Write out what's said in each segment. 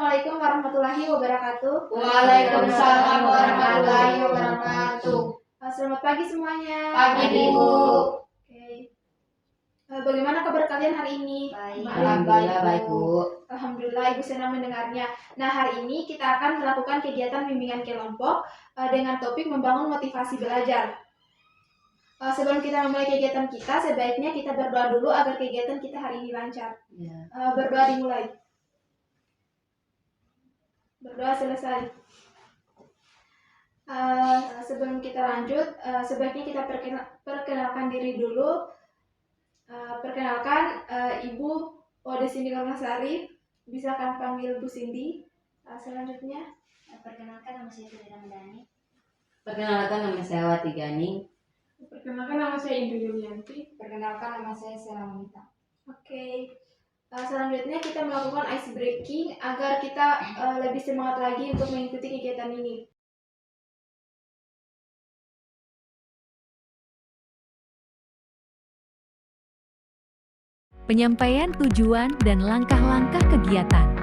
Assalamualaikum warahmatullahi wabarakatuh. Waalaikumsalam warahmatullahi wabarakatuh. Selamat pagi semuanya. Pagi Ibu. Oke. Bagaimana kabar kalian hari ini? Baik. Alhamdulillah baik Bu. Alhamdulillah Ibu senang mendengarnya. Nah, hari ini kita akan melakukan kegiatan bimbingan kelompok dengan topik membangun motivasi belajar. Sebelum kita memulai kegiatan kita, sebaiknya kita berdoa dulu agar kegiatan kita hari ini lancar. Berdoa dimulai. Berdoa selesai. Sebelum kita lanjut, sebaiknya kita perkenalkan diri dulu. Perkenalkan, Ibu Ode Cindy Karmasari, bisa kan panggil Bu Cindy. Selanjutnya, Perkenalkan nama saya Fitri Ramadhani. Perkenalkan nama saya Wati Ganing. Perkenalkan nama saya Indri Yulianti. Perkenalkan nama saya Sela Monita. Oke. Selanjutnya kita melakukan ice breaking agar kita lebih semangat lagi untuk mengikuti kegiatan ini. Penyampaian tujuan dan langkah-langkah kegiatan.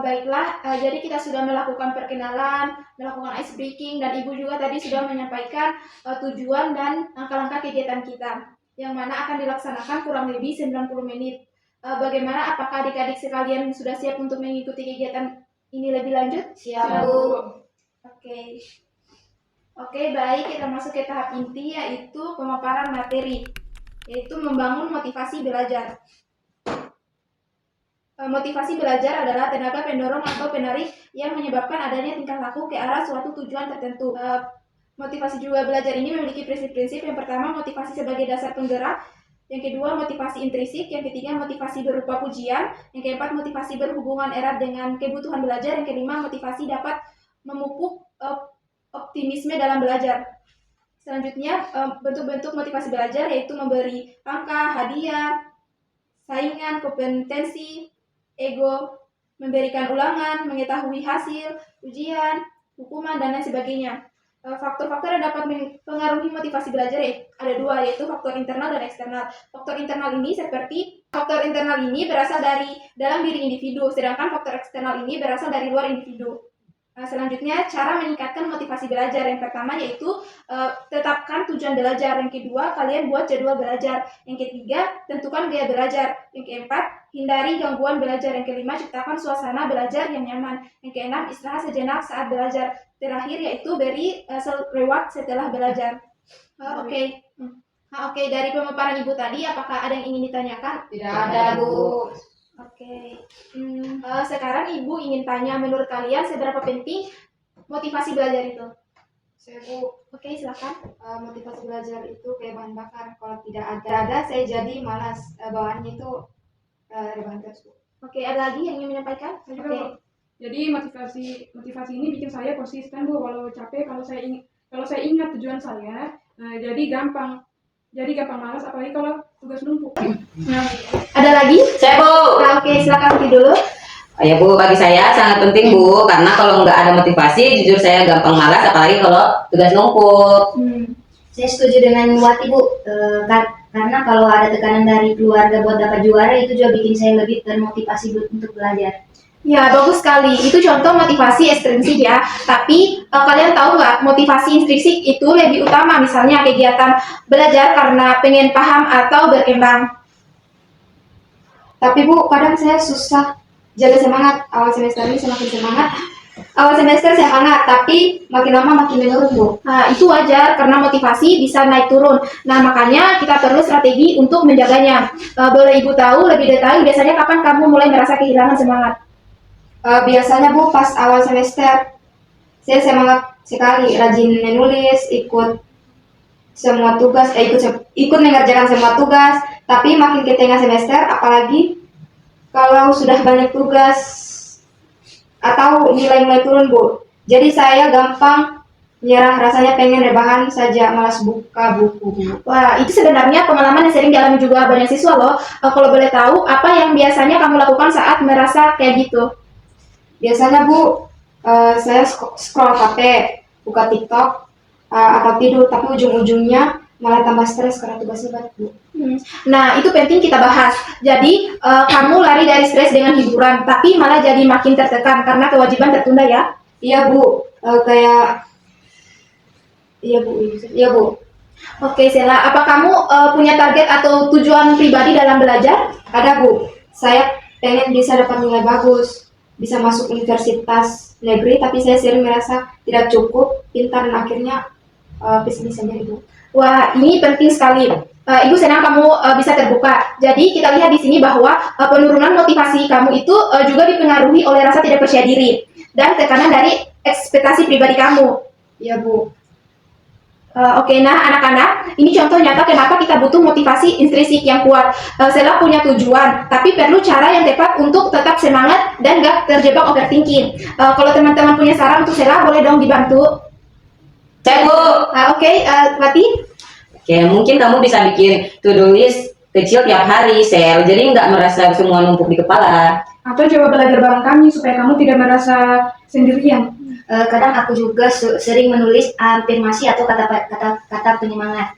Baiklah, jadi kita sudah melakukan perkenalan, melakukan ice breaking, dan Ibu juga tadi sudah menyampaikan tujuan dan langkah-langkah kegiatan kita, yang mana akan dilaksanakan kurang lebih 90 menit. Bagaimana, apakah adik-adik sekalian sudah siap untuk mengikuti kegiatan ini lebih lanjut? Siap Bu. Oke, baik, kita masuk ke tahap inti, yaitu pemaparan materi, yaitu membangun motivasi belajar. Motivasi belajar adalah tenaga pendorong atau penarik yang menyebabkan adanya tingkah laku ke arah suatu tujuan tertentu. Motivasi juga belajar ini memiliki prinsip-prinsip. Yang pertama, motivasi sebagai dasar penggerak. Yang kedua, motivasi intrinsik. Yang ketiga, motivasi berupa pujian. Yang keempat, motivasi berhubungan erat dengan kebutuhan belajar. Yang kelima, motivasi dapat memupuk optimisme dalam belajar. Selanjutnya, bentuk-bentuk motivasi belajar yaitu memberi angka, hadiah, saingan, kompetensi, ego, memberikan ulangan, mengetahui hasil, ujian, hukuman, dan lain sebagainya. Faktor-faktor yang dapat mempengaruhi motivasi belajar ada dua, yaitu faktor internal dan eksternal. Faktor internal ini berasal dari dalam diri individu, sedangkan faktor eksternal ini berasal dari luar individu. Selanjutnya, cara meningkatkan motivasi belajar. Yang pertama yaitu tetapkan tujuan belajar. Yang kedua, kalian buat jadwal belajar. Yang ketiga, tentukan gaya belajar. Yang keempat, hindari gangguan belajar. Yang kelima, ciptakan suasana belajar yang nyaman. Yang keenam, istirahat sejenak saat belajar. Terakhir yaitu beri reward setelah belajar. Oke, dari pemaparan Ibu tadi, apakah ada yang ingin ditanyakan? Tidak ada Bu. Sekarang Ibu ingin tanya, menurut kalian seberapa penting motivasi belajar itu? Saya Bu. Oke, silakan. Motivasi belajar itu kayak bahan bakar. Kalau tidak ada saya jadi malas. Bawaannya itu rebahan terus Bu. Oke, ada lagi yang ingin menyampaikan? Oke. Jadi motivasi ini bikin saya konsisten Bu. Walau capek, kalau saya ingat tujuan saya, jadi gampang malas, apalagi kalau tugas numpuk. Ada lagi? Saya Bu. Oke, silakan Uti dulu. Ya Bu, bagi saya sangat penting Bu, karena kalau nggak ada motivasi, jujur saya gampang malas, apalagi kalau tugas numpuk. Saya setuju dengan Wati Bu. Karena kalau ada tekanan dari keluarga buat dapat juara, itu juga bikin saya lebih termotivasi untuk belajar. Ya, bagus sekali. Itu contoh motivasi ekstrinsik ya. Tapi kalian tahu nggak, motivasi intrinsik itu lebih utama, misalnya kegiatan belajar karena pengen paham atau berkembang. Tapi Bu, kadang saya susah jaga semangat. Awal semester ini semakin semangat. Awal semester semangat, tapi makin lama makin menurun Bu. Nah, itu wajar karena motivasi bisa naik turun. Nah, makanya kita perlu strategi untuk menjaganya. Boleh Ibu tahu lebih detail biasanya kapan kamu mulai merasa kehilangan semangat? Biasanya Bu, pas awal semester saya semangat sekali, rajin menulis, ikut semua tugas, ikut mengerjakan semua tugas. Tapi makin ke tengah semester, apalagi kalau sudah banyak tugas atau nilai mulai turun Bu, jadi saya gampang nyerah, rasanya pengen rebahan saja, malas buka buku Bu. Wah, itu sebenarnya pengalaman yang sering dialami juga banyak siswa loh. Kalau boleh tahu, apa yang biasanya kamu lakukan saat merasa kayak gitu? Biasanya Bu, saya scroll HP, buka TikTok, atau tidur, tapi ujung-ujungnya malah tambah stres karena tugasnya banyak, Bu. Nah, itu penting kita bahas. Jadi, kamu lari dari stres dengan hiburan, tapi malah jadi makin tertekan karena kewajiban tertunda ya? Iya, Bu. Iya, Bu. Oke, Sela, apa kamu punya target atau tujuan pribadi dalam belajar? Ada, Bu. Saya pengen bisa dapat nilai bagus, bisa masuk universitas negeri, tapi saya sering merasa tidak cukup pintar dan akhirnya pesimis saja, Ibu. Wah, ini penting sekali. Ibu senang kamu bisa terbuka. Jadi kita lihat di sini bahwa penurunan motivasi kamu itu juga dipengaruhi oleh rasa tidak percaya diri dan tekanan dari ekspektasi pribadi kamu. Iya, Bu. Oke, nah anak-anak, ini contoh nyata kenapa kita butuh motivasi intrinsik yang kuat. Sela punya tujuan, tapi perlu cara yang tepat untuk tetap semangat dan gak terjebak overthinking. Kalau teman-teman punya saran untuk Sela, boleh dong dibantu. Saya Bu. Oke, Wati. Oke, mungkin kamu bisa bikin to-do list kecil tiap hari, Sel. Jadi nggak merasa semua numpuk di kepala. Atau coba belajar bareng kami supaya kamu tidak merasa sendirian. Kadang aku juga sering menulis afirmasi atau kata penyemangat.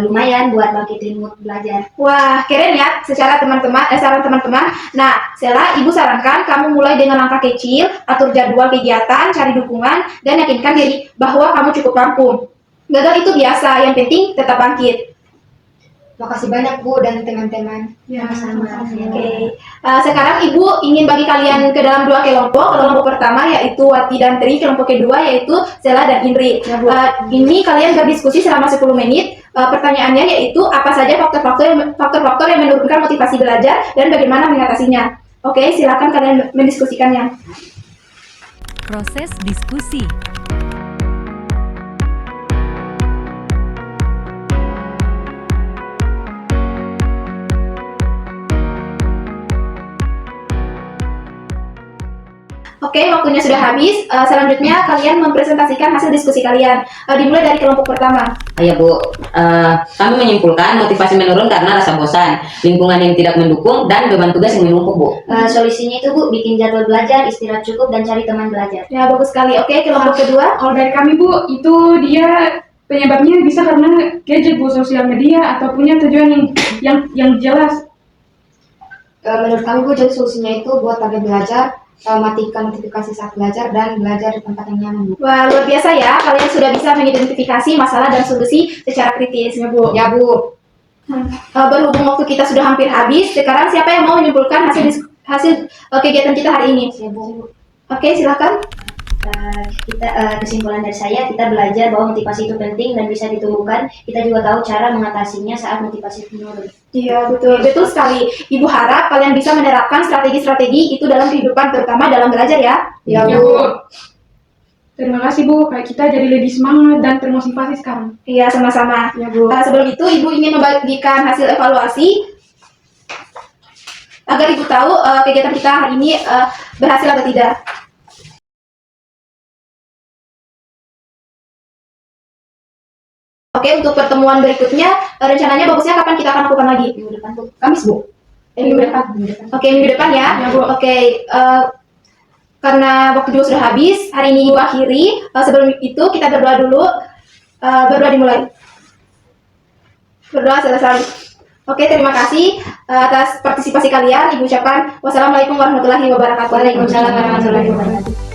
Lumayan buat bangkitin mood belajar. Wah, keren ya saran teman-teman. Nah, Sela, Ibu sarankan kamu mulai dengan langkah kecil, atur jadwal kegiatan, cari dukungan, dan yakinkan diri bahwa kamu cukup mampu. Gagal itu biasa, yang penting tetap bangkit. Makasih banyak, Bu, dan teman-teman. Ya, Sama-sama. Oke. Sekarang Ibu ingin bagi kalian ke dalam dua kelompok. Kelompok pertama yaitu Wati dan Tri, kelompok kedua yaitu Sela dan Indri. Ini kalian berdiskusi selama 10 menit. Pertanyaannya yaitu apa saja faktor-faktor yang menurunkan motivasi belajar dan bagaimana mengatasinya. Oke, silakan kalian mendiskusikannya. Proses diskusi. Oke, waktunya sudah habis. Selanjutnya kalian mempresentasikan hasil diskusi kalian. Dimulai dari kelompok pertama. Ayo Bu, kami menyimpulkan motivasi menurun karena rasa bosan, lingkungan yang tidak mendukung, dan beban tugas yang menumpuk, Bu. Solusinya itu, Bu, bikin jadwal belajar, istirahat cukup, dan cari teman belajar. Ya, bagus sekali. Oke, kelompok kedua. Kalau dari kami, Bu, itu dia penyebabnya bisa karena gadget, Bu, sosial media, atau punya tujuan yang jelas. Menurut kami, Bu, jadi solusinya itu buat target belajar, matikan notifikasi saat belajar, dan belajar di tempat yang nyaman, Bu. Wah, luar biasa ya. Kalian sudah bisa mengidentifikasi masalah dan solusi secara kritis, ya Bu. Ya, Bu. Berhubung waktu kita sudah hampir habis, sekarang siapa yang mau menyimpulkan hasil kegiatan kita hari ini? Ya, Bu. Oke, silakan. Kesimpulan dari saya, kita belajar bahwa motivasi itu penting dan bisa ditumbuhkan. Kita juga tahu cara mengatasinya saat motivasi menurun. Iya, betul sekali. Ibu harap kalian bisa menerapkan strategi-strategi itu dalam kehidupan, terutama dalam belajar ya. Ya, Ya, Bu. Bu. Terima kasih, Bu. Kayak kita jadi lebih semangat dan termotivasi sekarang. Iya, sama-sama. Ya, Bu. Sebelum itu, Ibu ingin membagikan hasil evaluasi agar Ibu tahu kegiatan kita hari ini berhasil atau tidak. Oke, untuk pertemuan berikutnya, rencananya bagusnya kapan kita akan lakukan lagi? Minggu depan, Bu. Kamis, Bu. Minggu depan. Oke, minggu depan ya. Ya, Bu. Oke, karena waktu juga sudah habis, hari ini Ibu akhiri. Sebelum itu kita berdoa dulu. Berdoa dimulai. Berdoa selesai. Oke, terima kasih atas partisipasi kalian. Ibu ucapkan wassalamualaikum warahmatullahi wabarakatuh. Waalaikumsalam warahmatullahi wabarakatuh.